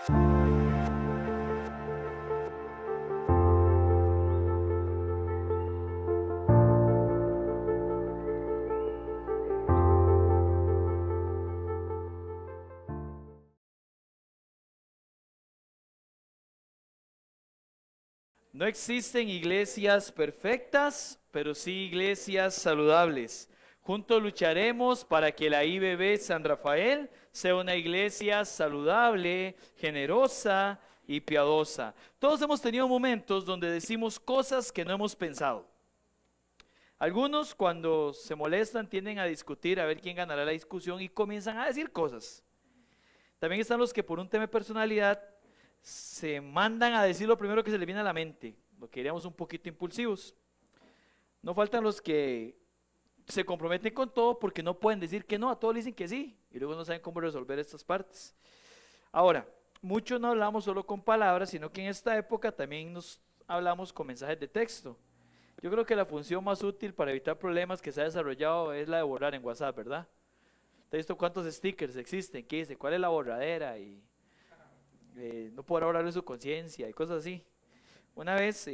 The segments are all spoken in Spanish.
No existen iglesias perfectas, pero sí iglesias saludables. Juntos lucharemos para que la IBB San Rafael sea una iglesia saludable, generosa y piadosa. Todos hemos tenido momentos donde decimos cosas que no hemos pensado. Algunos cuando se molestan tienden a discutir a ver quién ganará la discusión y comienzan a decir cosas. También están los que por un tema de personalidad se mandan a decir lo primero que se les viene a la mente, lo que diríamos un poquito impulsivos. No faltan los que se comprometen con todo porque no pueden decir que no, a todos dicen que sí, y luego no saben cómo resolver estas partes. Ahora, muchos no hablamos solo con palabras, sino que en esta época también nos hablamos con mensajes de texto. Yo creo que la función más útil para evitar problemas que se ha desarrollado es la de borrar en WhatsApp, ¿verdad? ¿Te has visto cuántos stickers existen? ¿Qué dice? ¿Cuál es la borradera? Y no poder borrarle su conciencia y cosas así. Una vez,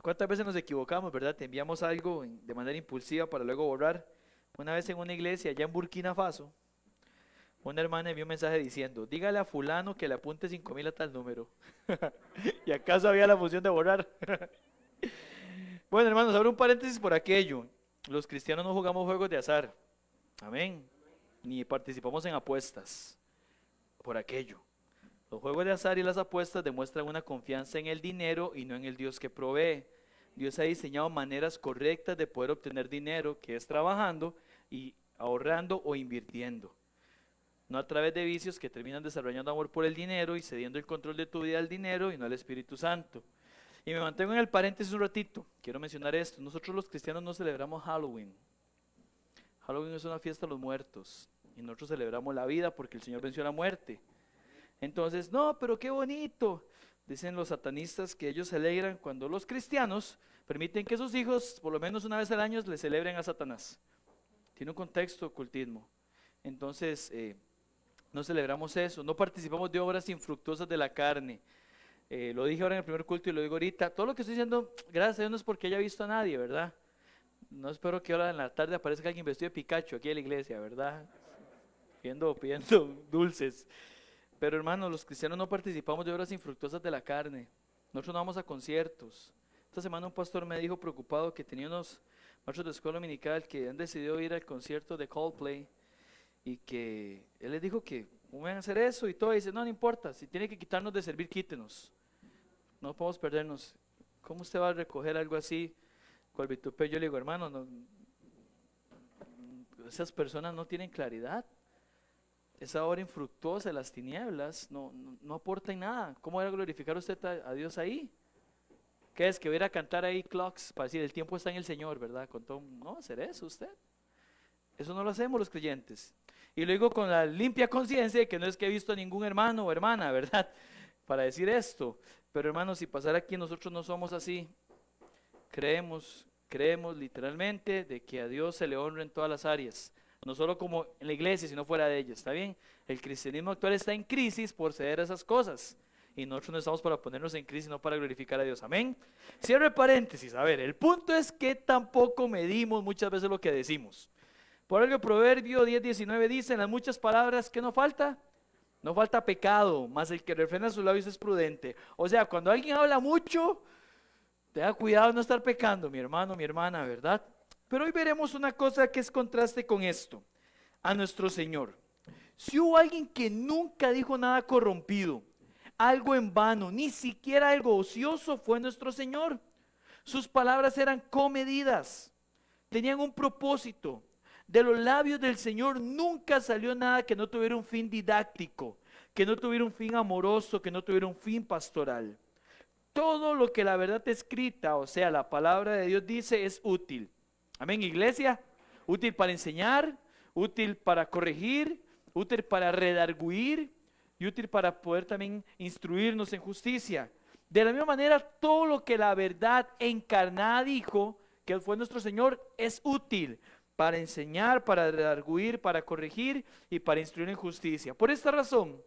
¿cuántas veces nos equivocamos, verdad? Te enviamos algo de manera impulsiva para luego borrar. Una vez en una iglesia allá en Burkina Faso, una hermana envió un mensaje diciendo: dígale a fulano que le apunte 5,000 a tal número. ¿Y acaso había la función de borrar? Bueno, hermanos, abro un paréntesis por aquello. Los cristianos no jugamos juegos de azar. Amén. Ni participamos en apuestas. Por aquello. Los juegos de azar y las apuestas demuestran una confianza en el dinero y no en el Dios que provee. Dios ha diseñado maneras correctas de poder obtener dinero, que es trabajando y ahorrando o invirtiendo. No a través de vicios que terminan desarrollando amor por el dinero y cediendo el control de tu vida al dinero y no al Espíritu Santo. Y me mantengo en el paréntesis un ratito. Quiero mencionar esto. Nosotros los cristianos no celebramos Halloween. Halloween es una fiesta de los muertos. Y nosotros celebramos la vida porque el Señor venció la muerte. Entonces, no, pero qué bonito. Dicen los satanistas que ellos se alegran cuando los cristianos permiten que sus hijos, por lo menos una vez al año, le celebren a Satanás. Tiene un contexto ocultismo. Entonces, no celebramos eso, no participamos de obras infructuosas de la carne. Lo dije ahora en el primer culto y lo digo ahorita. Todo lo que estoy diciendo, gracias a Dios, no es porque haya visto a nadie, ¿verdad? No espero que ahora en la tarde aparezca alguien vestido de Pikachu aquí en la iglesia, ¿verdad? Pidiendo dulces. Pero hermanos, los cristianos no participamos de obras infructuosas de la carne. Nosotros no vamos a conciertos. Esta semana un pastor me dijo preocupado que tenía unos maestros de escuela dominical que han decidido ir al concierto de Coldplay y que él les dijo que van a hacer eso y todo. Y dice, no, no importa, si tiene que quitarnos de servir, quítenos. No podemos perdernos. ¿Cómo usted va a recoger algo así? Cual vituperio. Yo le digo, hermano, no, esas personas no tienen claridad. Esa obra infructuosa de las tinieblas no aporta en nada. ¿Cómo va a glorificar usted a Dios ahí? ¿Qué es? Que va a ir a cantar ahí clocks para decir el tiempo está en el Señor, ¿verdad? No va a hacer eso usted. Eso no lo hacemos los creyentes. Y lo digo con la limpia conciencia de que no es que he visto a ningún hermano o hermana, ¿verdad? Para decir esto. Pero hermanos, si pasara aquí, nosotros no somos así. Creemos literalmente de que a Dios se le honra en todas las áreas. No solo como en la iglesia, sino fuera de ella, ¿está bien? El cristianismo actual está en crisis por ceder a esas cosas. Y nosotros no estamos para ponernos en crisis, no para glorificar a Dios. Amén. Cierro el paréntesis. A ver, el punto es que tampoco medimos muchas veces lo que decimos. Por algo Proverbio 10:19 dice, en las muchas palabras, ¿qué no falta? No falta pecado, mas el que refrena sus labios es prudente. O sea, cuando alguien habla mucho, tenga cuidado de no estar pecando, mi hermano, mi hermana, ¿verdad? Pero hoy veremos una cosa que es contraste con esto, a nuestro Señor. Si hubo alguien que nunca dijo nada corrompido, algo en vano, ni siquiera algo ocioso, fue nuestro Señor. Sus palabras eran comedidas, tenían un propósito. De los labios del Señor nunca salió nada que no tuviera un fin didáctico, que no tuviera un fin amoroso, que no tuviera un fin pastoral. Todo lo que la verdad escrita, o sea, la palabra de Dios dice, es útil. Amén, iglesia. Útil para enseñar, útil para corregir, útil para redarguir y útil para poder también instruirnos en justicia. De la misma manera, todo lo que la verdad encarnada dijo, que fue nuestro Señor, es útil para enseñar, para redarguir, para corregir y para instruir en justicia. Por esta razón,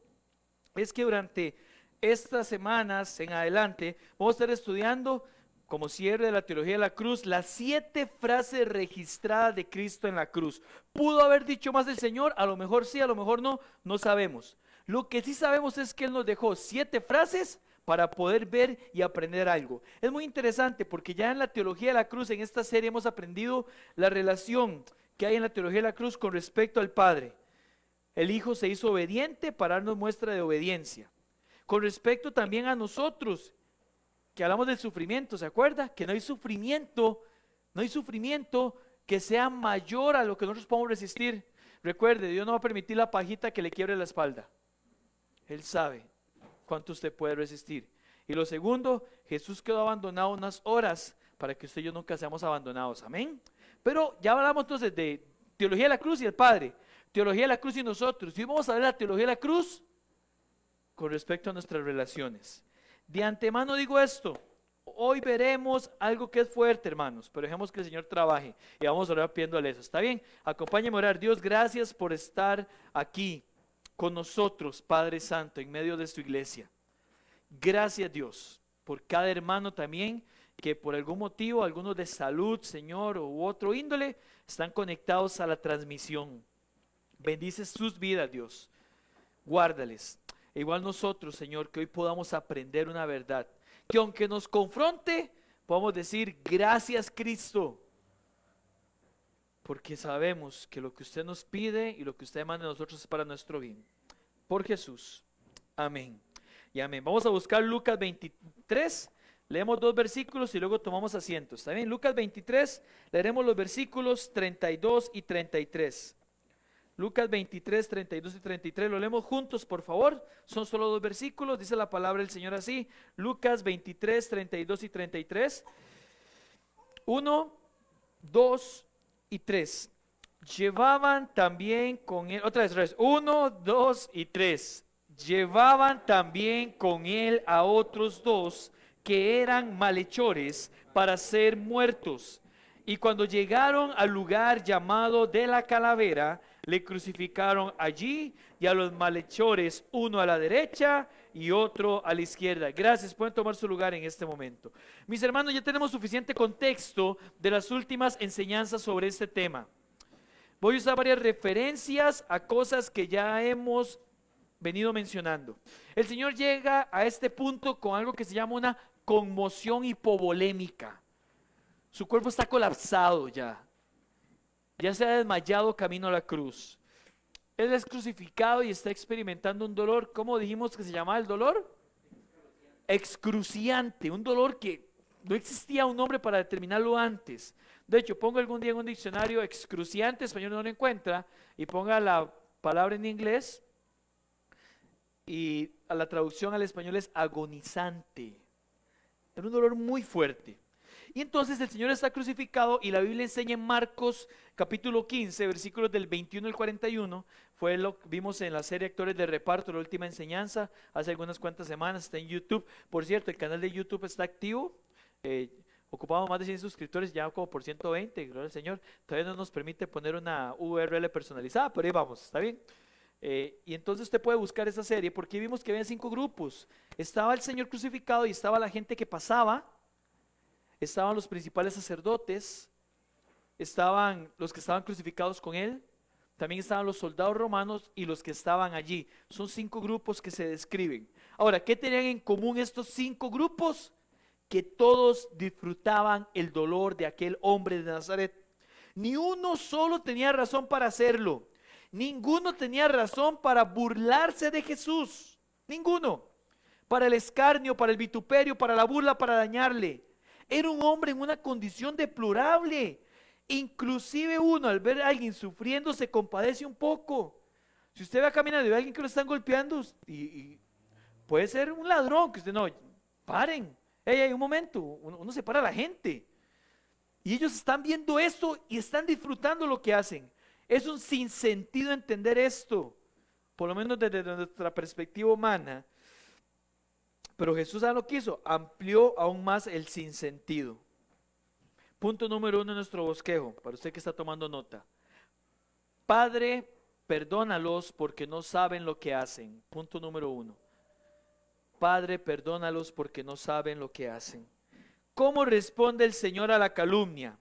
es que durante estas semanas en adelante vamos a estar estudiando, como cierre de la teología de la cruz, las 7 frases registradas de Cristo en la cruz. ¿Pudo haber dicho más el Señor? A lo mejor sí, a lo mejor no, no sabemos. Lo que sí sabemos es que Él nos dejó 7 frases para poder ver y aprender algo. Es muy interesante porque ya en la teología de la cruz, en esta serie hemos aprendido la relación que hay en la teología de la cruz con respecto al Padre. El Hijo se hizo obediente para darnos muestra de obediencia. Con respecto también a nosotros, que hablamos del sufrimiento, ¿se acuerda? Que no hay sufrimiento que sea mayor a lo que nosotros podemos resistir. Recuerde, Dios no va a permitir la pajita que le quiebre la espalda. Él sabe cuánto usted puede resistir. Y lo segundo, Jesús quedó abandonado unas horas para que usted y yo nunca seamos abandonados. Amén. Pero ya hablamos entonces de teología de la cruz y el Padre, teología de la cruz y nosotros. Y hoy vamos a ver la teología de la cruz con respecto a nuestras relaciones. De antemano digo esto, hoy veremos algo que es fuerte, hermanos, pero dejemos que el Señor trabaje y vamos a orar pidiéndole eso. ¿Está bien? Acompáñenme a orar. Dios, gracias por estar aquí con nosotros, Padre Santo, en medio de tu iglesia. Gracias, Dios, por cada hermano también que por algún motivo, algunos de salud, Señor, u otro índole, están conectados a la transmisión. Bendice sus vidas, Dios. Guárdales. E igual nosotros, Señor, que hoy podamos aprender una verdad, que aunque nos confronte, podamos decir gracias, Cristo, porque sabemos que lo que usted nos pide y lo que usted manda a nosotros es para nuestro bien. Por Jesús. Amén. Y amén. Vamos a buscar Lucas 23. Leemos 2 versículos y luego tomamos asiento. ¿Está bien? Lucas 23, leeremos los versículos 32 y 33. Lucas 23, 32 y 33, lo leemos juntos, por favor. Son solo 2 versículos, dice la palabra del Señor así. Lucas 23, 32 y 33. 1, 2 y 3. Llevaban también con él, otra vez, 1, 2 y 3. Llevaban también con él a otros 2 que eran malhechores para ser muertos. Y cuando llegaron al lugar llamado de la calavera, le crucificaron allí y a los malhechores, uno a la derecha y otro a la izquierda. Gracias, pueden tomar su lugar en este momento. Mis hermanos, ya tenemos suficiente contexto de las últimas enseñanzas sobre este tema. Voy a usar varias referencias a cosas que ya hemos venido mencionando. El Señor llega a este punto con algo que se llama una conmoción hipovolémica. Su cuerpo está colapsado ya. Ya se ha desmayado camino a la cruz. Él es crucificado y está experimentando un dolor. ¿Cómo dijimos que se llamaba el dolor? Excruciante. Un dolor que no existía un nombre para determinarlo antes. De hecho, ponga algún día en un diccionario excruciante, español no lo encuentra, y ponga la palabra en inglés, y a la traducción al español es agonizante. Era un dolor muy fuerte. Y entonces el Señor está crucificado y la Biblia enseña en Marcos capítulo 15, versículos del 21 al 41. Fue lo que vimos en la serie Actores de Reparto, la última enseñanza, hace algunas cuantas semanas, está en YouTube. Por cierto, el canal de YouTube está activo. Ocupamos más de 100 suscriptores, ya como por 120, gloria al Señor. Todavía no nos permite poner una URL personalizada, pero ahí vamos, ¿está bien? Y entonces usted puede buscar esa serie porque vimos que había 5 grupos. Estaba el Señor crucificado y estaba la gente que pasaba. Estaban los principales sacerdotes, estaban los que estaban crucificados con él, también estaban los soldados romanos y los que estaban allí. Son 5 grupos que se describen. Ahora, ¿qué tenían en común estos 5 grupos? Que todos disfrutaban el dolor de aquel hombre de Nazaret. Ni uno solo tenía razón para hacerlo. Ninguno tenía razón para burlarse de Jesús. Ninguno. Para el escarnio, para el vituperio, para la burla, para dañarle. Era un hombre en una condición deplorable. Inclusive uno al ver a alguien sufriendo se compadece un poco. Si usted va caminando y ve a alguien que lo están golpeando y puede ser un ladrón, que usted no, paren. Hey, un momento, uno separa a la gente. Y ellos están viendo esto y están disfrutando lo que hacen. Es un sinsentido entender esto, por lo menos desde nuestra perspectiva humana. Pero Jesús, ¿sabe lo que hizo? Amplió aún más el sinsentido. Punto número 1 en nuestro bosquejo, para usted que está tomando nota. Padre perdónalos porque no saben lo que hacen. Punto número 1. Padre, perdónalos porque no saben lo que hacen. ¿Cómo responde el Señor a la calumnia,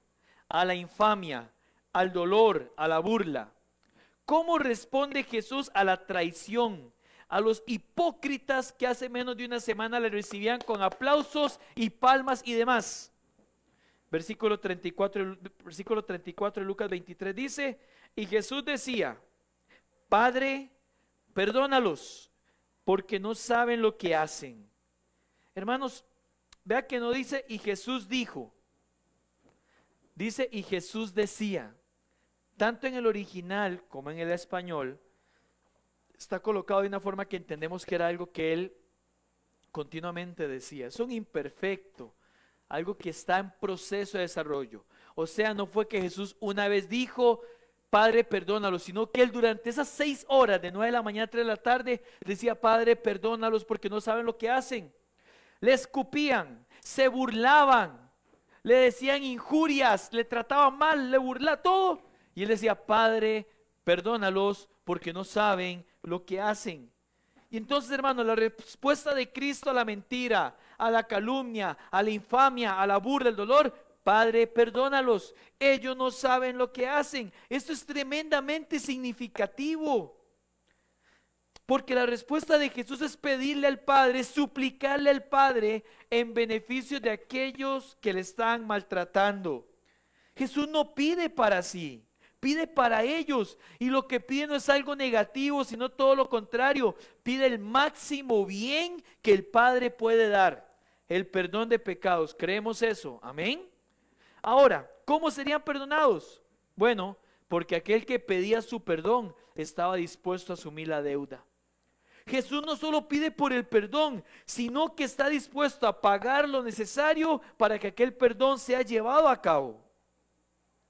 a la infamia, al dolor, a la burla? ¿Cómo responde Jesús a la traición, a los hipócritas que hace menos de una semana le recibían con aplausos y palmas y demás? Versículo 34 de Lucas 23 dice: y Jesús decía: Padre, perdónalos, porque no saben lo que hacen. Hermanos, vea que no dice y Jesús dijo, dice y Jesús decía. Tanto en el original como en el español está colocado de una forma que entendemos que era algo que él continuamente decía. Es un imperfecto, algo que está en proceso de desarrollo. O sea, no fue que Jesús una vez dijo: Padre, perdónalos, sino que él durante esas 6 horas, de 9 de la mañana a 3 de la tarde, decía: Padre, perdónalos porque no saben lo que hacen. Le escupían, se burlaban, le decían injurias, le trataban mal, le burlaban, todo. Y él decía: Padre, perdónalos porque no saben lo que hacen. Y entonces, hermano, la respuesta de Cristo a la mentira, a la calumnia, a la infamia, a la burla, al dolor: Padre, perdónalos, ellos no saben lo que hacen. Esto es tremendamente significativo, porque la respuesta de Jesús es pedirle al Padre, suplicarle al Padre en beneficio de aquellos que le están maltratando. Jesús no pide para sí, pide para ellos, y lo que pide no es algo negativo, sino todo lo contrario. Pide el máximo bien que el Padre puede dar, el perdón de pecados. ¿Creemos eso? Amén. Ahora, ¿cómo serían perdonados? Bueno, porque aquel que pedía su perdón estaba dispuesto a asumir la deuda. Jesús no solo pide por el perdón, sino que está dispuesto a pagar lo necesario para que aquel perdón sea llevado a cabo.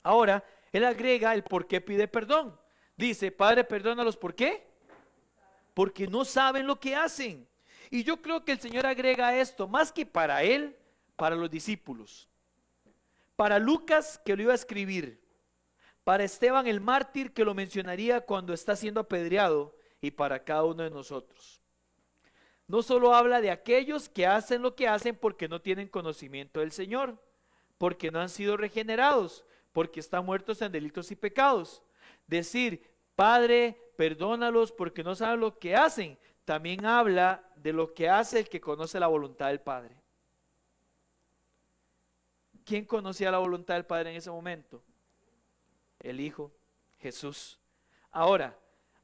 Ahora, él agrega el por qué pide perdón. Dice: Padre, perdónalos, ¿por qué? Porque no saben lo que hacen. Y yo creo que el Señor agrega esto, más que para él, para los discípulos. Para Lucas, que lo iba a escribir. Para Esteban el mártir, que lo mencionaría cuando está siendo apedreado. Y para cada uno de nosotros. No solo habla de aquellos que hacen lo que hacen porque no tienen conocimiento del Señor, porque no han sido regenerados, porque están muertos en delitos y pecados. Decir: Padre, perdónalos porque no saben lo que hacen, también habla de lo que hace el que conoce la voluntad del Padre. ¿Quién conocía la voluntad del Padre en ese momento? El Hijo, Jesús. Ahora,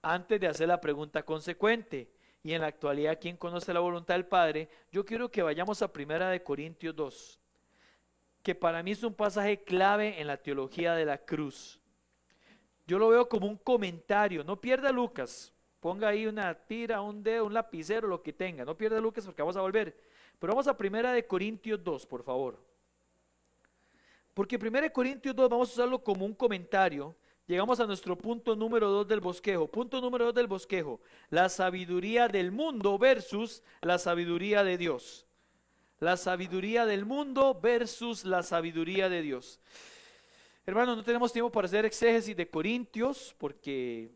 antes de hacer la pregunta consecuente, y en la actualidad, ¿quién conoce la voluntad del Padre? Yo quiero que vayamos a 1 Corintios 2, que para mí es un pasaje clave en la teología de la cruz. Yo lo veo como un comentario. No pierda Lucas, ponga ahí una tira, un dedo, un lapicero, lo que tenga. No pierda Lucas porque vamos a volver. Pero vamos a 1 Corintios 2, por favor. Porque 1 Corintios 2 vamos a usarlo como un comentario. Llegamos a nuestro punto número 2 del bosquejo. Punto número 2 del bosquejo: la sabiduría del mundo versus la sabiduría de Dios. La sabiduría del mundo versus la sabiduría de Dios. Hermanos, no tenemos tiempo para hacer exégesis de Corintios, porque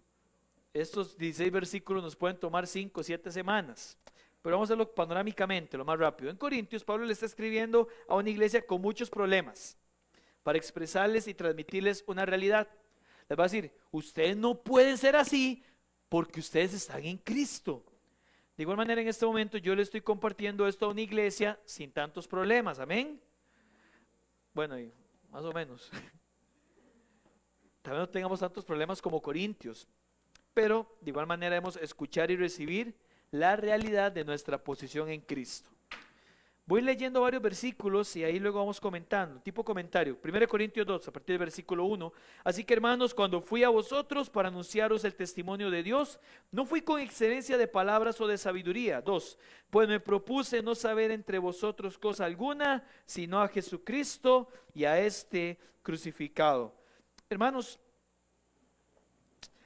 estos 16 versículos nos pueden tomar 5 o 7 semanas. Pero vamos a hacerlo panorámicamente, lo más rápido. En Corintios, Pablo le está escribiendo a una iglesia con muchos problemas, para expresarles y transmitirles una realidad. Les va a decir: ustedes no pueden ser así porque ustedes están en Cristo. De igual manera, en este momento yo le estoy compartiendo esto a una iglesia sin tantos problemas. Amén. Bueno, más o menos. Tal vez no tengamos tantos problemas como Corintios, pero de igual manera debemos escuchar y recibir la realidad de nuestra posición en Cristo. Voy leyendo varios versículos y ahí luego vamos comentando, tipo comentario. 1 Corintios 2, a partir del versículo 1. Así que, hermanos, cuando fui a vosotros para anunciaros el testimonio de Dios, no fui con excelencia de palabras o de sabiduría. 2, pues me propuse no saber entre vosotros cosa alguna, sino a Jesucristo y a este crucificado. Hermanos,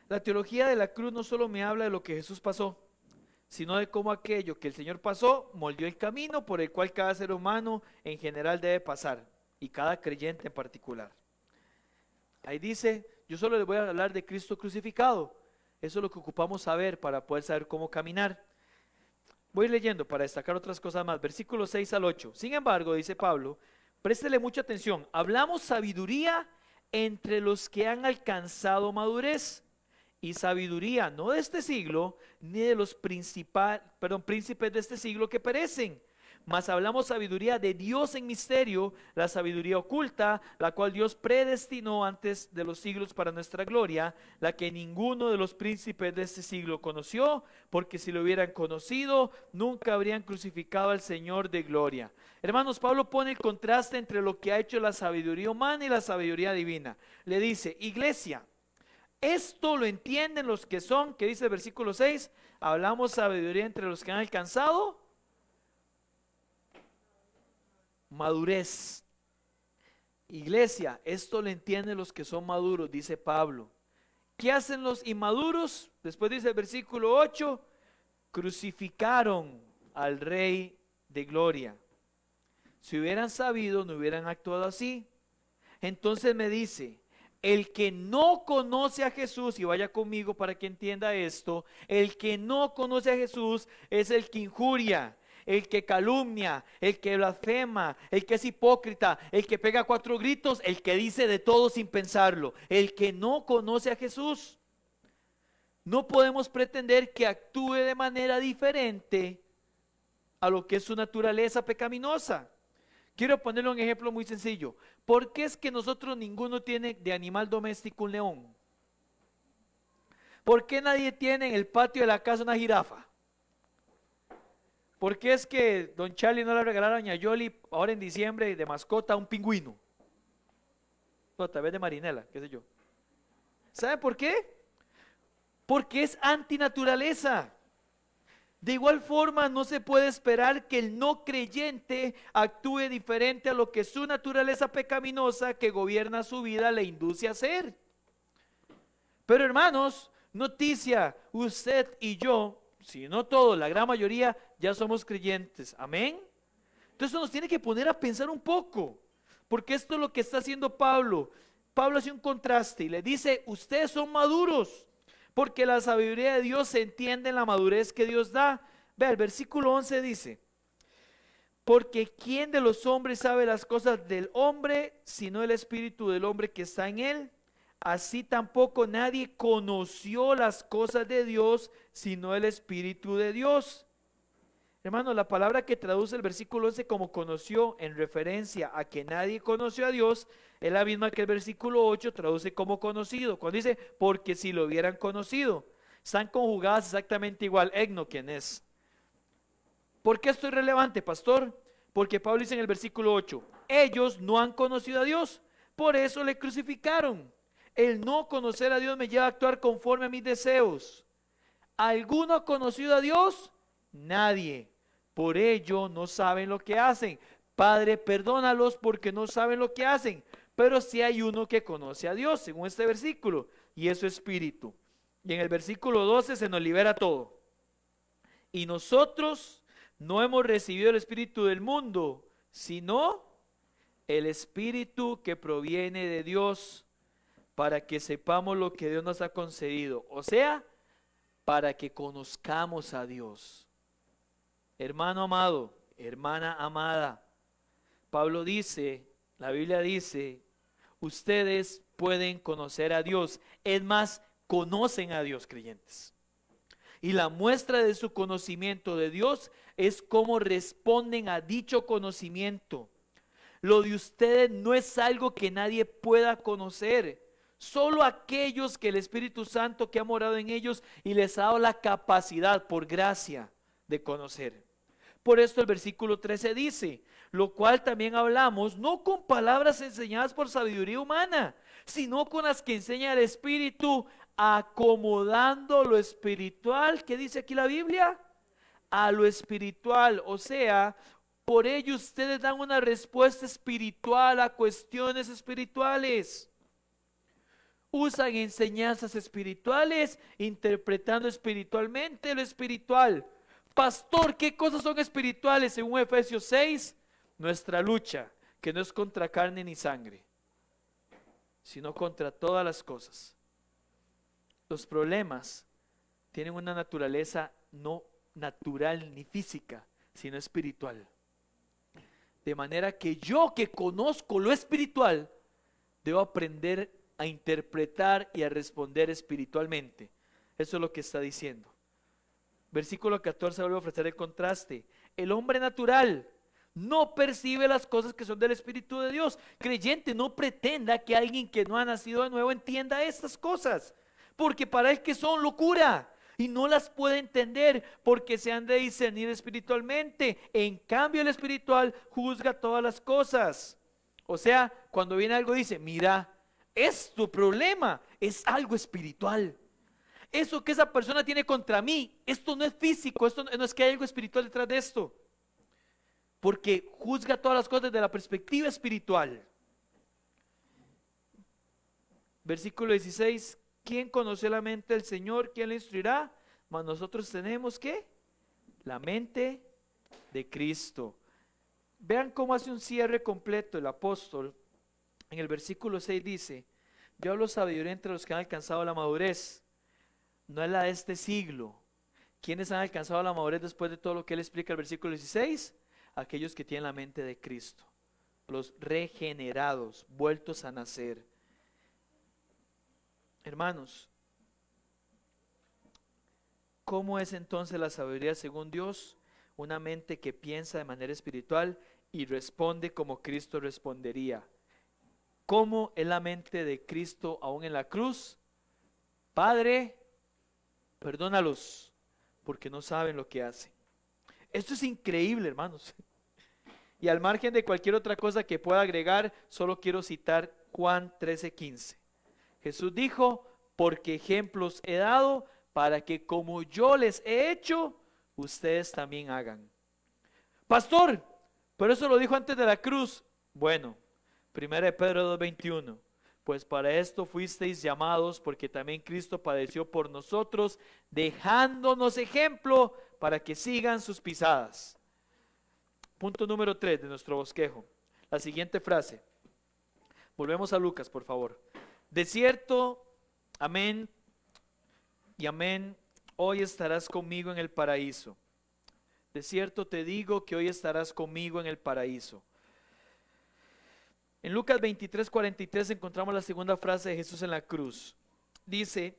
la teología de la cruz no solo me habla de lo que Jesús pasó, sino de cómo aquello que el Señor pasó moldeó el camino por el cual cada ser humano en general debe pasar, y cada creyente en particular. Ahí dice: yo solo les voy a hablar de Cristo crucificado. Eso es lo que ocupamos saber para poder saber cómo caminar. Voy leyendo para destacar otras cosas más. Versículos 6 al 8. Sin embargo, dice Pablo, préstele mucha atención. Hablamos sabiduría entre los que han alcanzado madurez. Y sabiduría no de este siglo, ni de los príncipes de este siglo que perecen. Mas hablamos sabiduría de Dios en misterio, la sabiduría oculta, la cual Dios predestinó antes de los siglos para nuestra gloria, la que ninguno de los príncipes de este siglo conoció, porque si lo hubieran conocido, nunca habrían crucificado al Señor de gloria. Hermanos, Pablo pone el contraste entre lo que ha hecho la sabiduría humana y la sabiduría divina. Le dice, iglesia, esto lo entienden los que son, que dice el versículo 6, hablamos sabiduría entre los que han alcanzado madurez. Iglesia, esto lo entienden los que son maduros, dice Pablo. ¿Qué hacen los inmaduros? Después dice el versículo 8, crucificaron al Rey de Gloria. Si hubieran sabido, no hubieran actuado así. Entonces me dice, el que no conoce a Jesús, y vaya conmigo para que entienda esto, el que no conoce a Jesús es el que injuria, el que calumnia, el que blasfema, el que es hipócrita, el que pega 4 gritos, el que dice de todo sin pensarlo, el que no conoce a Jesús. No podemos pretender que actúe de manera diferente a lo que es su naturaleza pecaminosa. Quiero ponerle un ejemplo muy sencillo. ¿Por qué es que nosotros ninguno tiene de animal doméstico un león? ¿Por qué nadie tiene en el patio de la casa una jirafa? ¿Por qué es que don Charlie no le regalaron a doña Yoli ahora en diciembre de mascota un pingüino? O tal vez de marinela, qué sé yo. ¿Sabe por qué? Porque es antinaturaleza. De igual forma, no se puede esperar que el no creyente actúe diferente a lo que su naturaleza pecaminosa que gobierna su vida le induce a hacer. Pero hermanos, noticia, usted y yo, si no todos, la gran mayoría, ya somos creyentes. Amén. Entonces nos tiene que poner a pensar un poco, porque esto es lo que está haciendo Pablo. Pablo hace un contraste y le dice, ustedes son maduros, porque la sabiduría de Dios se entiende en la madurez que Dios da. Vea, el versículo 11 dice, porque ¿quién de los hombres sabe las cosas del hombre, sino el espíritu del hombre que está en él? Así tampoco nadie conoció las cosas de Dios, sino el espíritu de Dios. Hermano, la palabra que traduce el versículo 11 como conoció, en referencia a que nadie conoció a Dios, es la misma que el versículo 8 traduce como conocido, cuando dice, porque si lo hubieran conocido. Están conjugadas exactamente igual, egno, quien es. ¿Por qué esto es relevante, pastor? Porque Pablo dice en el versículo 8, ellos no han conocido a Dios, por eso le crucificaron. El no conocer a Dios me lleva a actuar conforme a mis deseos. ¿Alguno ha conocido a Dios? Nadie. Por ello no saben lo que hacen. Padre, perdónalos porque no saben lo que hacen. Pero sí hay uno que conoce a Dios, según este versículo, y es su espíritu. Y en el versículo 12 se nos libera todo. Y nosotros no hemos recibido el espíritu del mundo, sino el espíritu que proviene de Dios, para que sepamos lo que Dios nos ha concedido. O sea, para que conozcamos a Dios. Hermano amado, hermana amada, Pablo dice, la Biblia dice, ustedes pueden conocer a Dios. Es más, conocen a Dios, creyentes. Y la muestra de su conocimiento de Dios es cómo responden a dicho conocimiento. Lo de ustedes no es algo que nadie pueda conocer. Solo aquellos que el Espíritu Santo que ha morado en ellos y les ha dado la capacidad por gracia de conocer. Por esto el versículo 13 dice, lo cual también hablamos no con palabras enseñadas por sabiduría humana, sino con las que enseña el Espíritu, acomodando lo espiritual, ¿qué dice aquí la Biblia? A lo espiritual, o sea, por ello ustedes dan una respuesta espiritual a cuestiones espirituales. Usan enseñanzas espirituales, interpretando espiritualmente lo espiritual. Pastor, ¿qué cosas son espirituales? Según Efesios 6, nuestra lucha, que no es contra carne ni sangre, sino contra todas las cosas. Los problemas tienen una naturaleza no natural ni física, sino espiritual. De manera que yo, que conozco lo espiritual, debo aprender a interpretar y a responder espiritualmente. Eso es lo que está diciendo. Versículo 14 vuelve a ofrecer el contraste. El hombre natural no percibe las cosas que son del Espíritu de Dios. Creyente, no pretenda que alguien que no ha nacido de nuevo entienda estas cosas, porque para él que son locura y no las puede entender, porque se han de discernir espiritualmente. En cambio, el espiritual juzga todas las cosas. O sea, cuando viene algo dice, mira, es tu problema, es algo espiritual. Eso que esa persona tiene contra mí, esto no es físico, esto no es que hay algo espiritual detrás de esto. Porque juzga todas las cosas desde la perspectiva espiritual. Versículo 16, ¿quién conoció la mente del Señor? ¿Quién le instruirá? Mas nosotros tenemos ¿qué? La mente de Cristo. Vean cómo hace un cierre completo el apóstol. En el versículo 6 dice, yo hablo sabiduría entre los que han alcanzado la madurez. No es la de este siglo. ¿Quiénes han alcanzado la madurez después de todo lo que él explica en el versículo 16? Aquellos que tienen la mente de Cristo, los regenerados, vueltos a nacer. Hermanos, ¿cómo es entonces la sabiduría según Dios? Una mente que piensa de manera espiritual y responde como Cristo respondería. ¿Cómo es la mente de Cristo aún en la cruz? Padre, perdónalos, porque no saben lo que hacen. Esto es increíble, hermanos. Y al margen de cualquier otra cosa que pueda agregar, solo quiero citar Juan 13:15. Jesús dijo, porque ejemplos he dado para que como yo les he hecho, ustedes también hagan. Pastor, pero eso lo dijo antes de la cruz. Bueno, 1 Pedro 2:21. Pues para esto fuisteis llamados, porque también Cristo padeció por nosotros, dejándonos ejemplo para que sigan sus pisadas. Punto número 3 de nuestro bosquejo. La siguiente frase. Volvemos a Lucas, por favor. De cierto, amén y amén, hoy estarás conmigo en el paraíso. De cierto te digo que hoy estarás conmigo en el paraíso. En Lucas 23:43 encontramos la segunda frase de Jesús en la cruz. Dice,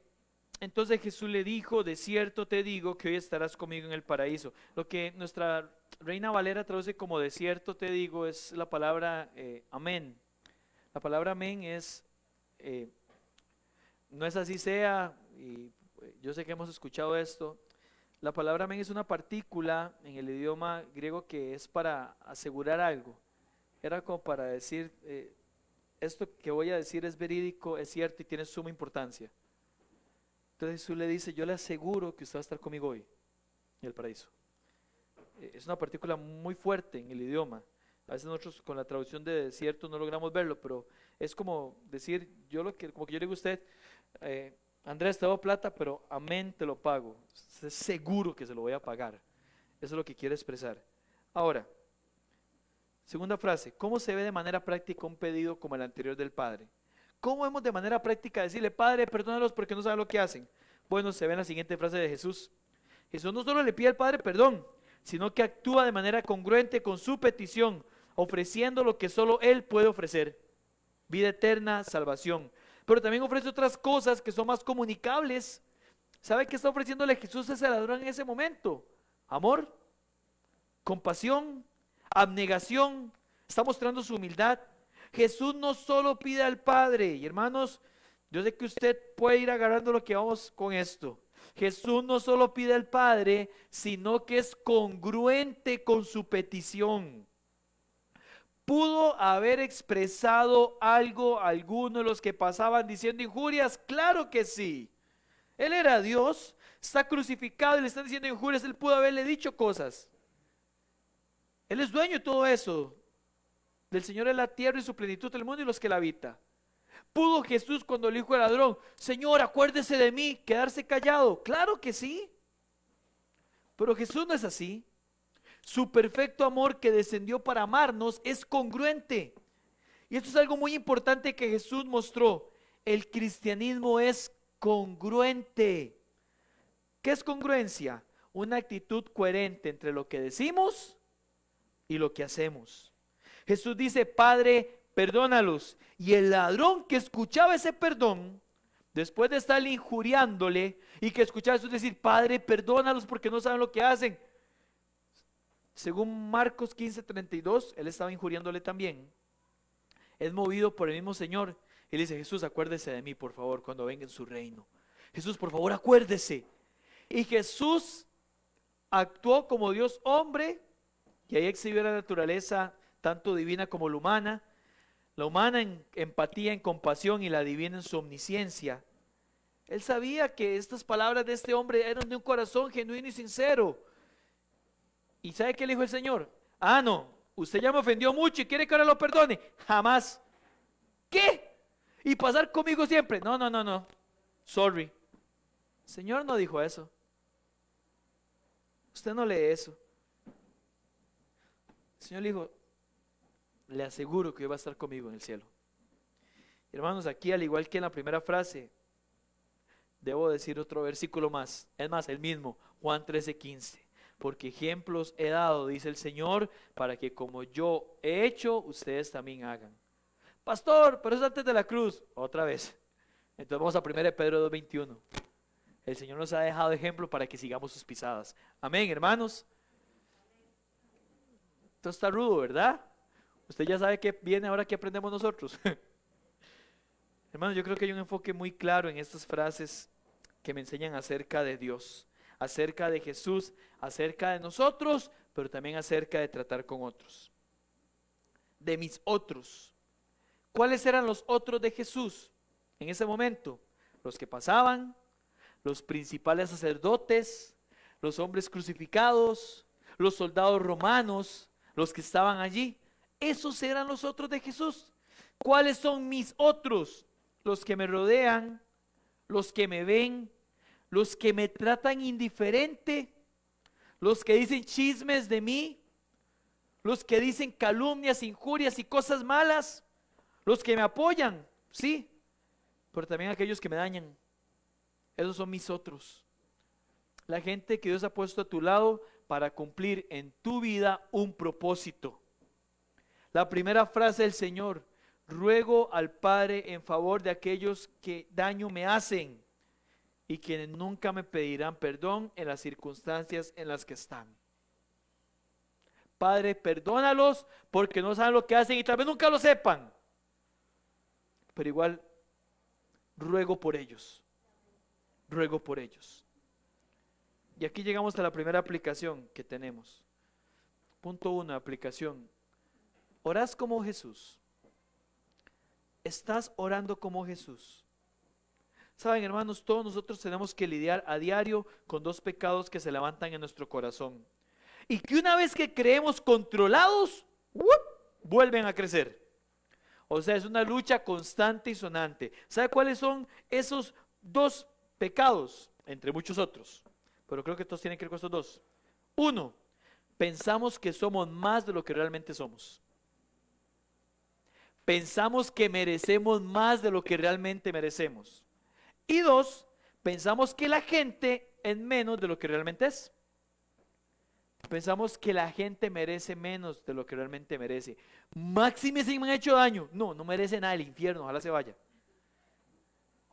entonces Jesús le dijo, de cierto te digo que hoy estarás conmigo en el paraíso. Lo que nuestra Reina Valera traduce como de cierto te digo es la palabra amén. La palabra amén es, no es así sea, y yo sé que hemos escuchado esto. La palabra amén es una partícula en el idioma griego que es para asegurar algo. Era como para decir, esto que voy a decir es verídico, es cierto y tiene suma importancia. Entonces Jesús le dice, yo le aseguro que usted va a estar conmigo hoy en el paraíso. Es una partícula muy fuerte en el idioma. A veces nosotros con la traducción de cierto no logramos verlo, pero es como decir, como que yo le digo a usted, Andrés, te doy plata, pero amén, te lo pago. Es seguro que se lo voy a pagar. Eso es lo que quiere expresar. Ahora, segunda frase, ¿cómo se ve de manera práctica un pedido como el anterior del Padre? ¿Cómo hemos de manera práctica decirle, Padre, perdónalos porque no saben lo que hacen? Bueno, se ve en la siguiente frase de Jesús. Jesús no solo le pide al Padre perdón, sino que actúa de manera congruente con su petición, ofreciendo lo que solo Él puede ofrecer, vida eterna, salvación. Pero también ofrece otras cosas que son más comunicables. ¿Sabe qué está ofreciéndole Jesús a ese ladrón en ese momento? Amor, compasión, abnegación. Está mostrando su humildad. Jesús no solo pide al Padre, y hermanos, yo sé que usted puede ir agarrando lo que vamos con esto. Jesús no solo pide al Padre, sino que es congruente con su petición. ¿Pudo haber expresado algo alguno de los que pasaban diciendo injurias? Claro que sí. Él era Dios, está crucificado y le están diciendo injurias. Él pudo haberle dicho cosas. Él es dueño de todo eso. Del Señor es la tierra y su plenitud, el mundo y los que la habitan. ¿Pudo Jesús cuando le dijo al ladrón, Señor, acuérdese de mí, quedarse callado? Claro que sí. Pero Jesús no es así. Su perfecto amor que descendió para amarnos es congruente. Y esto es algo muy importante que Jesús mostró. El cristianismo es congruente. ¿Qué es congruencia? Una actitud coherente entre lo que decimos y lo que hacemos. Jesús dice, Padre, perdónalos. Y el ladrón que escuchaba ese perdón, después de estar injuriándole y que escuchaba a Jesús decir, Padre, perdónalos porque no saben lo que hacen. Según Marcos 15:32, él estaba injuriándole también. Es movido por el mismo Señor. Él dice, Jesús, acuérdese de mí, por favor, cuando venga en su reino. Jesús, por favor, acuérdese. Y Jesús actuó como Dios hombre, y ahí exhibió la naturaleza tanto divina como la humana en empatía, en compasión, y la divina en su omnisciencia. Él sabía que estas palabras de este hombre eran de un corazón genuino y sincero. ¿Y sabe qué le dijo el Señor? Ah, no, usted ya me ofendió mucho y quiere que ahora lo perdone. Jamás. ¿Qué? ¿Y pasar conmigo siempre? No, no, no, no. Sorry. El Señor no dijo eso. Usted no lee eso. El Señor le dijo, le aseguro que va a estar conmigo en el cielo. Hermanos, aquí al igual que en la primera frase, debo decir otro versículo más. Es más, el mismo, Juan 13:15. Porque ejemplos he dado, dice el Señor, para que como yo he hecho, ustedes también hagan. Pastor, pero es antes de la cruz. Otra vez. Entonces vamos a 1 Pedro 2:21. El Señor nos ha dejado ejemplo para que sigamos sus pisadas. Amén, hermanos. Esto está rudo, ¿verdad? Usted ya sabe qué viene ahora que aprendemos nosotros. Hermanos, yo creo que hay un enfoque muy claro en estas frases que me enseñan acerca de Dios, acerca de Jesús, acerca de nosotros, pero también acerca de tratar con otros. De mis otros. ¿Cuáles eran los otros de Jesús en ese momento? Los que pasaban, los principales sacerdotes, los hombres crucificados, los soldados romanos, los que estaban allí. Esos eran los otros de Jesús. ¿Cuáles son mis otros? Los que me rodean, los que me ven, los que me tratan indiferente, los que dicen chismes de mí, los que dicen calumnias, injurias y cosas malas, los que me apoyan, sí, pero también aquellos que me dañan. Esos son mis otros. La gente que Dios ha puesto a tu lado para cumplir en tu vida un propósito. La primera frase del Señor: ruego al Padre en favor de aquellos que daño me hacen y quienes nunca me pedirán perdón en las circunstancias en las que están. Padre, perdónalos porque no saben lo que hacen y tal vez nunca lo sepan, pero igual ruego por ellos. Ruego por ellos. Y aquí llegamos a la primera aplicación que tenemos. Punto 1, aplicación. ¿Orás como Jesús? ¿Estás orando como Jesús? Saben, hermanos, todos nosotros tenemos que lidiar a diario con dos pecados que se levantan en nuestro corazón y que una vez que creemos controlados, vuelven a crecer. O sea, es una lucha constante y sonante. ¿Sabe cuáles son esos dos pecados? Entre muchos otros, pero creo que todos tienen que ver con estos dos. Uno, pensamos que somos más de lo que realmente somos. Pensamos que merecemos más de lo que realmente merecemos. Y dos, pensamos que la gente es menos de lo que realmente es. Pensamos que la gente merece menos de lo que realmente merece. Máxime si me han hecho daño. No, no merece nada, el infierno, ojalá se vaya.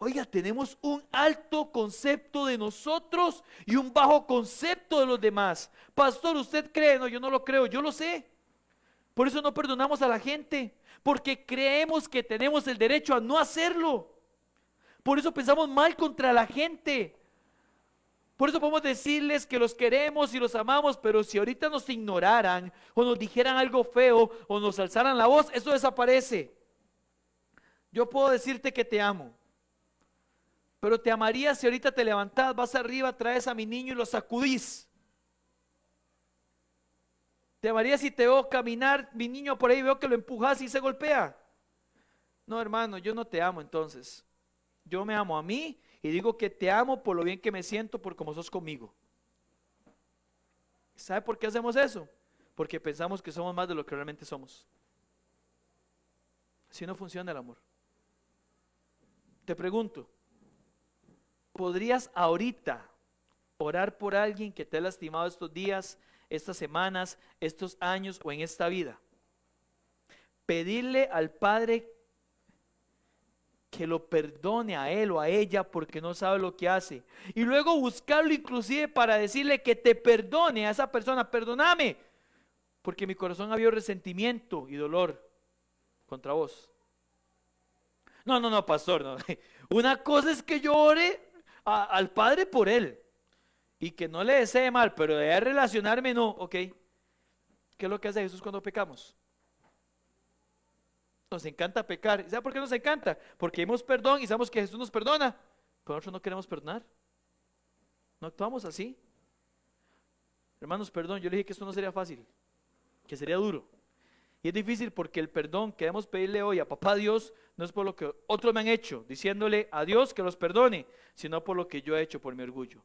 Oiga, tenemos un alto concepto de nosotros y un bajo concepto de los demás. Pastor, ¿usted cree? No, yo no lo creo, yo lo sé. Por eso no perdonamos a la gente, porque creemos que tenemos el derecho a no hacerlo. Por eso pensamos mal contra la gente. Por eso podemos decirles que los queremos y los amamos, pero si ahorita nos ignoraran o nos dijeran algo feo o nos alzaran la voz, eso desaparece. Yo puedo decirte que te amo, pero te amaría si ahorita te levantás, vas arriba, traes a mi niño y lo sacudís. Te amaría si te veo caminar, mi niño por ahí, veo que lo empujas y se golpea. No, hermano, yo no te amo entonces. Yo me amo a mí y digo que te amo por lo bien que me siento, por cómo sos conmigo. ¿Sabe por qué hacemos eso? Porque pensamos que somos más de lo que realmente somos. Así no funciona el amor. Te pregunto, ¿podrías ahorita Orar por alguien que te ha lastimado estos días, estas semanas, estos años o en esta vida. Pedirle al Padre que lo perdone a él o a ella porque no sabe lo que hace. Y luego buscarlo inclusive para decirle que te perdone a esa persona. Perdóname, porque mi corazón había resentimiento y dolor contra vos. No, pastor, no. Una cosa es que yo ore al Padre por él y que no le desee mal, pero de relacionarme no, ok. ¿Qué es lo que hace Jesús cuando pecamos? Nos encanta pecar. ¿Sabe por qué nos encanta? Porque dimos perdón y sabemos que Jesús nos perdona, pero nosotros no queremos perdonar. No actuamos así. Hermanos, perdón, yo le dije que esto no sería fácil, que sería duro. Y es difícil porque el perdón que debemos pedirle hoy a Papá Dios no es por lo que otros me han hecho, diciéndole a Dios que los perdone, sino por lo que yo he hecho por mi orgullo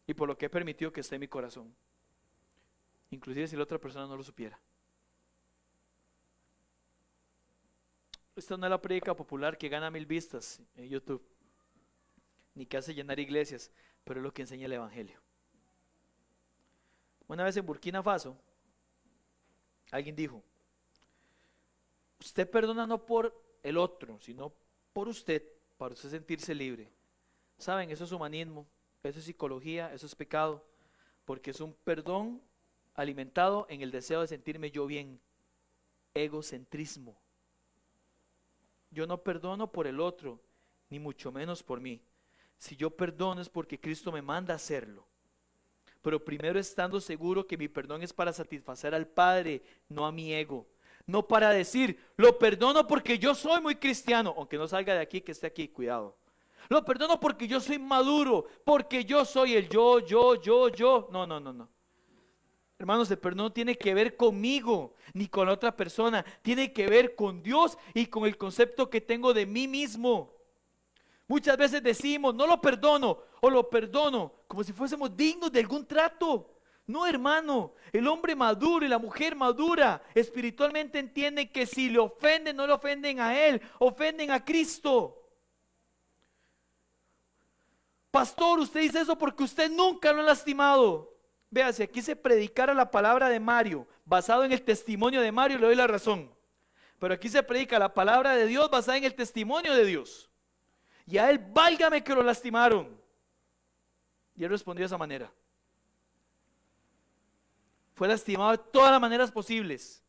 y por lo que he permitido que esté en mi corazón, inclusive si la otra persona no lo supiera. Esta no es la prédica popular que gana 1000 vistas en YouTube, ni que hace llenar iglesias, pero es lo que enseña el Evangelio. Una vez en Burkina Faso, alguien dijo: usted perdona no por el otro, sino por usted, para usted sentirse libre. Saben, eso es humanismo, eso es psicología, eso es pecado, porque es un perdón alimentado en el deseo de sentirme yo bien. Egocentrismo. Yo no perdono por el otro, ni mucho menos por mí. Si yo perdono es porque Cristo me manda a hacerlo. Pero primero estando seguro que mi perdón es para satisfacer al Padre, no a mi ego. No para decir, lo perdono porque yo soy muy cristiano, aunque no salga de aquí, que esté aquí, cuidado. Lo perdono porque yo soy maduro, porque yo soy el yo. No. Hermanos, el perdón no tiene que ver conmigo, ni con la otra persona. Tiene que ver con Dios y con el concepto que tengo de mí mismo. Muchas veces decimos, no lo perdono, o lo perdono, como si fuésemos dignos de algún trato. No, hermano, el hombre maduro y la mujer madura espiritualmente entienden que si le ofenden, no le ofenden a él, ofenden a Cristo. Pastor, usted dice eso porque usted nunca lo ha lastimado. Vea, si aquí se predicara la palabra de Mario, basado en el testimonio de Mario, le doy la razón. Pero aquí se predica la palabra de Dios basada en el testimonio de Dios. Y a él, válgame que lo lastimaron. Y él respondió de esa manera. Fue lastimado de todas las maneras posibles.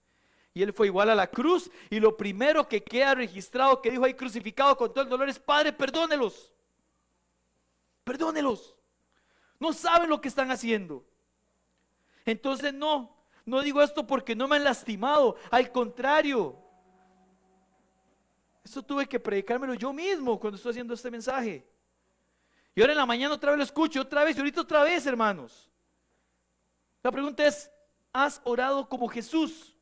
Y él fue igual a la cruz. Y lo primero que queda registrado, que dijo ahí crucificado con todo el dolor, es: Padre, perdónelos. Perdónelos. No saben lo que están haciendo. Entonces no digo esto porque no me han lastimado. Al contrario. Esto tuve que predicármelo yo mismo cuando estoy haciendo este mensaje. Y ahora en la mañana otra vez lo escucho, otra vez, y ahorita otra vez, hermanos. La pregunta es: ¿has orado como Jesús?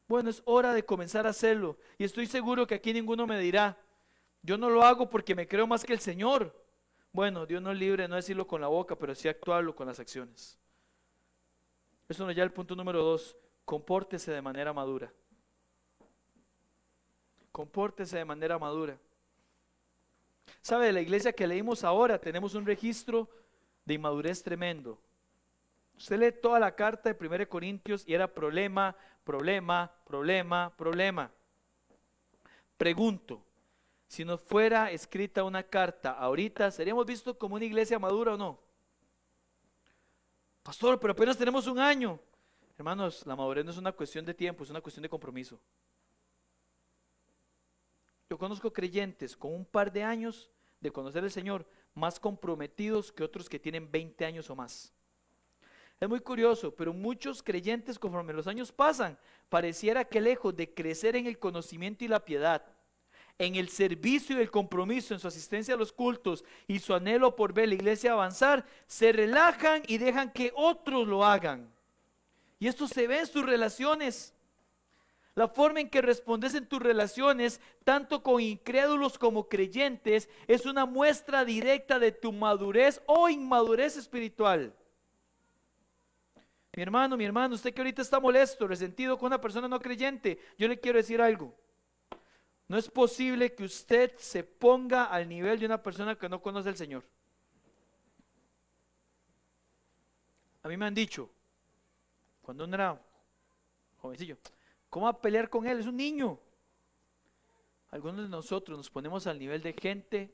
Bueno, es hora de comenzar a hacerlo. Y estoy seguro que aquí ninguno me dirá: yo no lo hago porque me creo más que el Señor. Bueno, Dios nos libre de no decirlo con la boca, pero sí actuarlo con las acciones. Eso nos lleva al punto número 2. Compórtese de manera madura. Compórtese de manera madura. ¿Sabe? De la iglesia que leímos ahora tenemos un registro de inmadurez tremendo. Usted lee toda la carta de 1 Corintios y era problema. Pregunto, si nos fuera escrita una carta ahorita, ¿seríamos vistos como una iglesia madura o no? Pastor, pero apenas tenemos un año. Hermanos, la madurez no es una cuestión de tiempo, es una cuestión de compromiso. Yo conozco creyentes con un par de años de conocer al Señor, más comprometidos que otros que tienen 20 años o más. Es muy curioso, pero muchos creyentes, conforme los años pasan, pareciera que lejos de crecer en el conocimiento y la piedad, en el servicio y el compromiso, en su asistencia a los cultos y su anhelo por ver la iglesia avanzar, se relajan y dejan que otros lo hagan. Y esto se ve en sus relaciones. La forma en que respondes en tus relaciones, tanto con incrédulos como creyentes, es una muestra directa de tu madurez o inmadurez espiritual. Mi hermano, usted que ahorita está molesto, resentido con una persona no creyente, yo le quiero decir algo. No es posible que usted se ponga al nivel de una persona que no conoce al Señor. A mí me han dicho, cuando uno era jovencillo, ¿cómo va a pelear con él? Es un niño. Algunos de nosotros nos ponemos al nivel de gente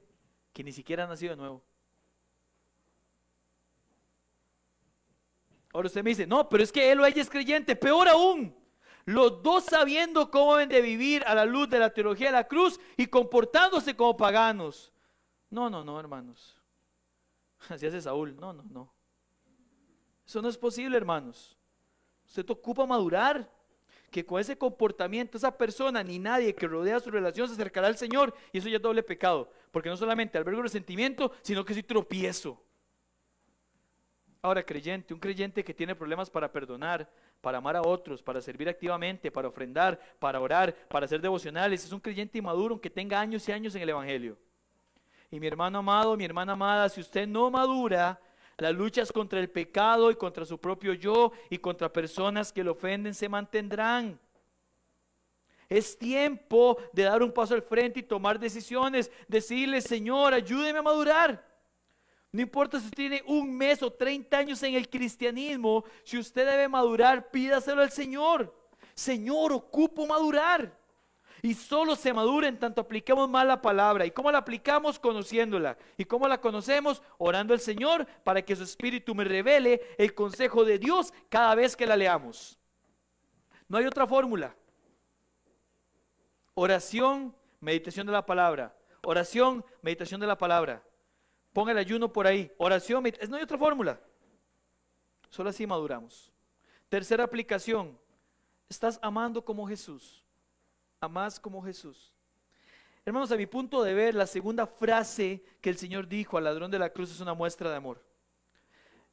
que ni siquiera ha nacido de nuevo. Ahora usted me dice, no, pero es que él o ella es creyente, peor aún. Los dos sabiendo cómo deben de vivir a la luz de la teología de la cruz y comportándose como paganos. No, no, no, hermanos. Así hace Saúl. No, no, no. Eso no es posible, hermanos. Usted ocupa madurar. Que con ese comportamiento esa persona ni nadie que rodea su relación se acercará al Señor, y eso ya es doble pecado, porque no solamente albergo resentimiento, sino que soy tropiezo. Ahora, un creyente que tiene problemas para perdonar, para amar a otros, para servir activamente, para ofrendar, para orar, para hacer devocionales, es un creyente inmaduro aunque tenga años y años en el evangelio. Y mi hermano amado, mi hermana amada, si usted no madura, las luchas contra el pecado y contra su propio yo y contra personas que le ofenden se mantendrán. Es tiempo de dar un paso al frente y tomar decisiones, decirle, Señor, ayúdeme a madurar. No importa si usted tiene un mes o 30 años en el cristianismo, si usted debe madurar, pídaselo al Señor. Señor, ocupo madurar. Y solo se madura en tanto aplicamos más la palabra. ¿Y cómo la aplicamos? Conociéndola. ¿Y cómo la conocemos? Orando al Señor para que su Espíritu me revele el consejo de Dios cada vez que la leamos. No hay otra fórmula. Oración, meditación de la palabra. Oración, meditación de la palabra. Ponga el ayuno por ahí. Oración, meditación. No hay otra fórmula. Solo así maduramos. Tercera aplicación. Estás amando como Jesús. Amás como Jesús. Hermanos, a mi punto de ver, la segunda frase que el Señor dijo al ladrón de la cruz es una muestra de amor.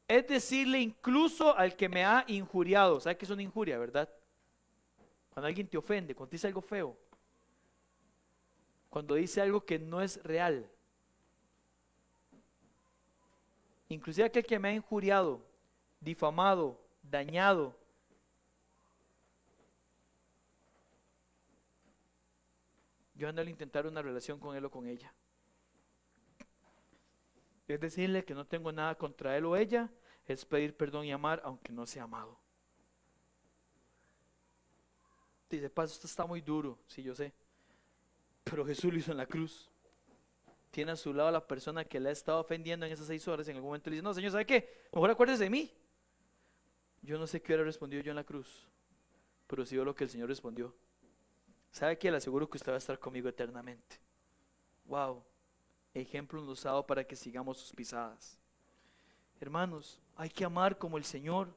Es decirle incluso al que me ha injuriado. ¿Sabe qué es una injuria, verdad? Cuando alguien te ofende, cuando dice algo feo, cuando dice algo que no es real. Inclusive aquel que me ha injuriado, difamado, dañado. Yo ando a intentar una relación con él o con ella. Es decirle que no tengo nada contra él o ella, es pedir perdón y amar aunque no sea amado. Dice, Paz, esto está muy duro, sí, yo sé. Pero Jesús lo hizo en la cruz. Tiene a su lado a la persona que le ha estado ofendiendo en esas 6 horas. En algún momento le dice, no, Señor, ¿sabe qué? Mejor acuérdese de mí. Yo no sé qué hubiera respondido yo en la cruz, pero sí veo lo que el Señor respondió. ¿Sabe qué? Le aseguro que usted va a estar conmigo eternamente. Wow. Ejemplo usado para que sigamos sus pisadas. Hermanos, hay que amar como el Señor.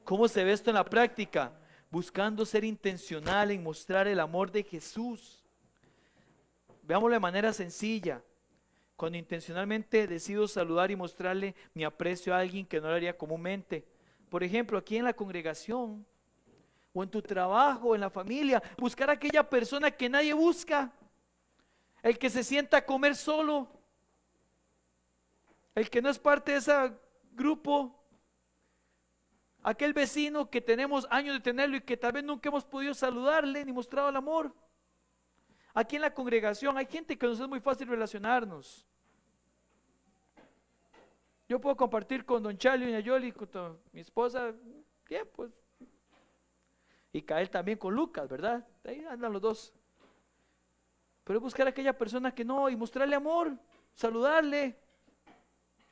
¿Cómo se ve esto en la práctica? Buscando ser intencional en mostrar el amor de Jesús. Veámoslo de manera sencilla. Cuando intencionalmente decido saludar y mostrarle mi aprecio a alguien que no lo haría comúnmente. Por ejemplo, aquí en la congregación, o en tu trabajo, o en la familia, buscar a aquella persona que nadie busca. El que se sienta a comer solo. El que no es parte de ese grupo. Aquel vecino que tenemos años de tenerlo y que tal vez nunca hemos podido saludarle ni mostrado el amor. Aquí en la congregación hay gente que nos es muy fácil relacionarnos. Yo puedo compartir con don Charlie y Yoli, con mi esposa, bien pues. Y Cael también con Lucas, ¿verdad? Ahí andan los dos. Pero es buscar a aquella persona que no y mostrarle amor, saludarle.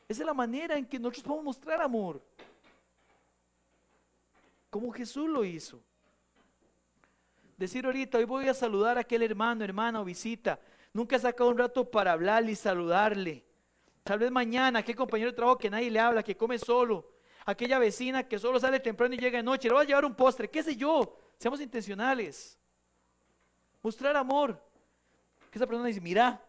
Esa es la manera en que nosotros podemos mostrar amor. Como Jesús lo hizo. Decir ahorita, hoy voy a saludar a aquel hermano, hermana o visita. Nunca he sacado un rato para hablarle y saludarle. Tal vez mañana, aquel compañero de trabajo que nadie le habla, que come solo. Aquella vecina que solo sale temprano y llega de noche. Le voy a llevar un postre, qué sé yo. Seamos intencionales. Mostrar amor. Que esa persona dice, mira,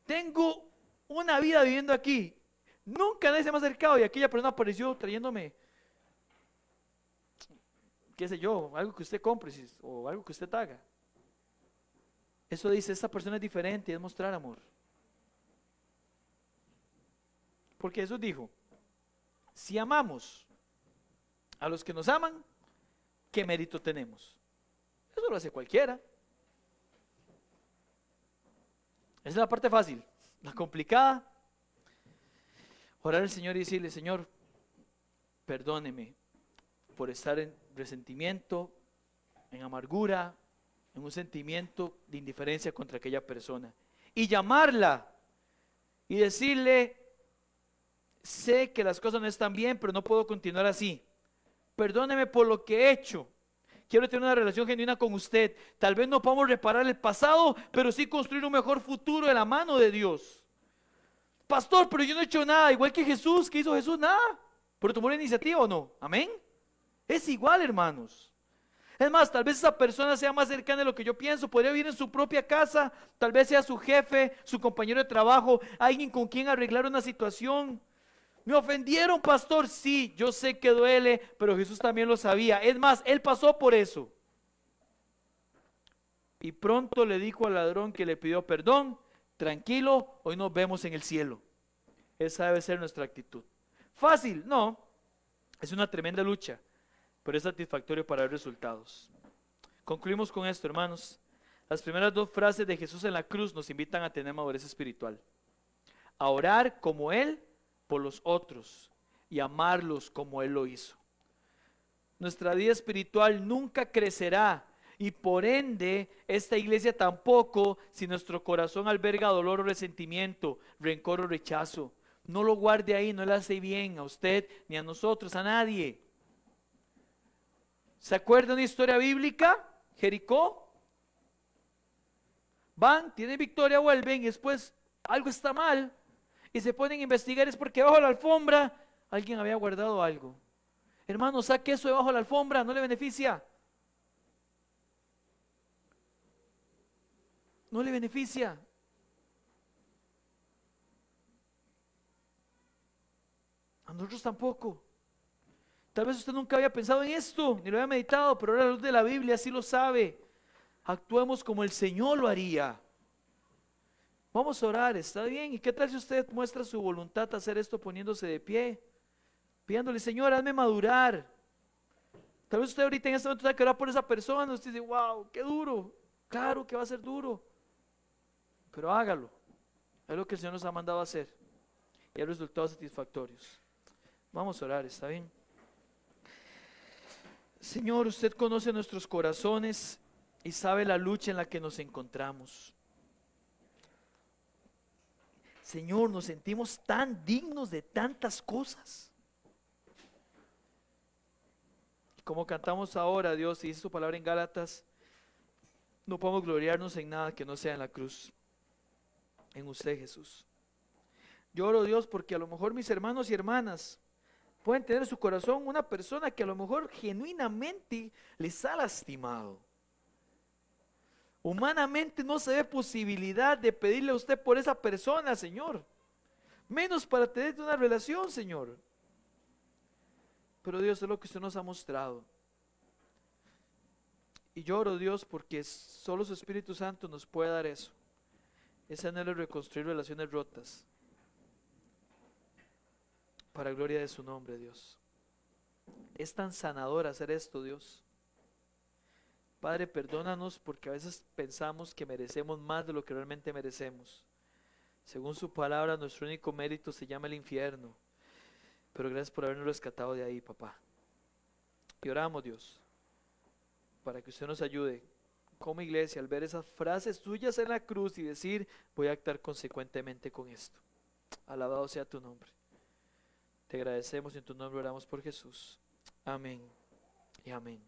tengo una vida viviendo aquí. Nunca nadie se me ha acercado y aquella persona apareció trayéndome, qué sé yo, algo que usted compre o algo que usted haga. Eso dice, esta persona es diferente, es mostrar amor. Porque Jesús dijo, si amamos a los que nos aman, ¿qué mérito tenemos? Eso lo hace cualquiera. Esa es la parte fácil. La complicada, orar al Señor y decirle, Señor, perdóneme por estar en resentimiento, en amargura, en un sentimiento de indiferencia contra aquella persona. Y llamarla y decirle, sé que las cosas no están bien, pero no puedo continuar así. Perdóneme por lo que he hecho. Quiero tener una relación genuina con usted. Tal vez no podamos reparar el pasado, pero sí construir un mejor futuro de la mano de Dios. Pastor, pero yo no he hecho nada, igual que Jesús. ¿Qué hizo Jesús? Nada. ¿Pero tomó la iniciativa o no? Amén. Es igual, hermanos. Es más, tal vez esa persona sea más cercana de lo que yo pienso. Podría vivir en su propia casa. Tal vez sea su jefe, su compañero de trabajo, alguien con quien arreglar una situación. ¿Me ofendieron, pastor? Sí, yo sé que duele, pero Jesús también lo sabía. Es más, Él pasó por eso. Y pronto le dijo al ladrón que le pidió perdón, tranquilo, hoy nos vemos en el cielo. Esa debe ser nuestra actitud. ¿Fácil? No. Es una tremenda lucha, pero es satisfactorio para ver resultados. Concluimos con esto, hermanos. Las primeras dos frases de Jesús en la cruz nos invitan a tener madurez espiritual. A orar como Él por los otros y amarlos como Él lo hizo. Nuestra vida espiritual nunca crecerá y por ende esta iglesia tampoco si nuestro corazón alberga dolor o resentimiento, rencor o rechazo. No lo guarde ahí, no le hace bien a usted ni a nosotros, a nadie. ¿Se acuerda una historia bíblica? Jericó. Van, tienen victoria, vuelven y después algo está mal. Y se ponen a investigar, es porque bajo la alfombra alguien había guardado algo. Hermano, saque eso debajo de la alfombra, no le beneficia. No le beneficia. A nosotros tampoco. Tal vez usted nunca había pensado en esto, ni lo había meditado, pero ahora la luz de la Biblia sí lo sabe. Actuemos como el Señor lo haría. Vamos a orar, ¿está bien? ¿Y qué tal si usted muestra su voluntad a hacer esto poniéndose de pie? Pidiéndole, Señor, hazme madurar. Tal vez usted ahorita en este momento tenga que orar por esa persona. Usted dice, wow, qué duro. Claro que va a ser duro. Pero hágalo. Es lo que el Señor nos ha mandado a hacer. Y hay resultados satisfactorios. Vamos a orar, ¿está bien? Señor, usted conoce nuestros corazones y sabe la lucha en la que nos encontramos. Señor, nos sentimos tan dignos de tantas cosas. Como cantamos ahora, Dios, y dice su palabra en Gálatas, no podemos gloriarnos en nada que no sea en la cruz, en usted, Jesús. Yo oro, Dios, porque a lo mejor mis hermanos y hermanas pueden tener en su corazón una persona que a lo mejor genuinamente les ha lastimado. Humanamente no se ve posibilidad de pedirle a usted por esa persona, Señor. Menos para tener una relación, Señor. Pero Dios, es lo que usted nos ha mostrado. Y yo oro, Dios, porque solo su Espíritu Santo nos puede dar eso. Ese anhelo de reconstruir relaciones rotas. Para gloria de su nombre, Dios. Es tan sanador hacer esto, Dios. Padre, perdónanos porque a veces pensamos que merecemos más de lo que realmente merecemos. Según su palabra, nuestro único mérito se llama el infierno. Pero gracias por habernos rescatado de ahí, papá. Y oramos, Dios, para que usted nos ayude como iglesia al ver esas frases suyas en la cruz y decir, voy a actuar consecuentemente con esto. Alabado sea tu nombre. Te agradecemos y en tu nombre oramos por Jesús. Amén y amén.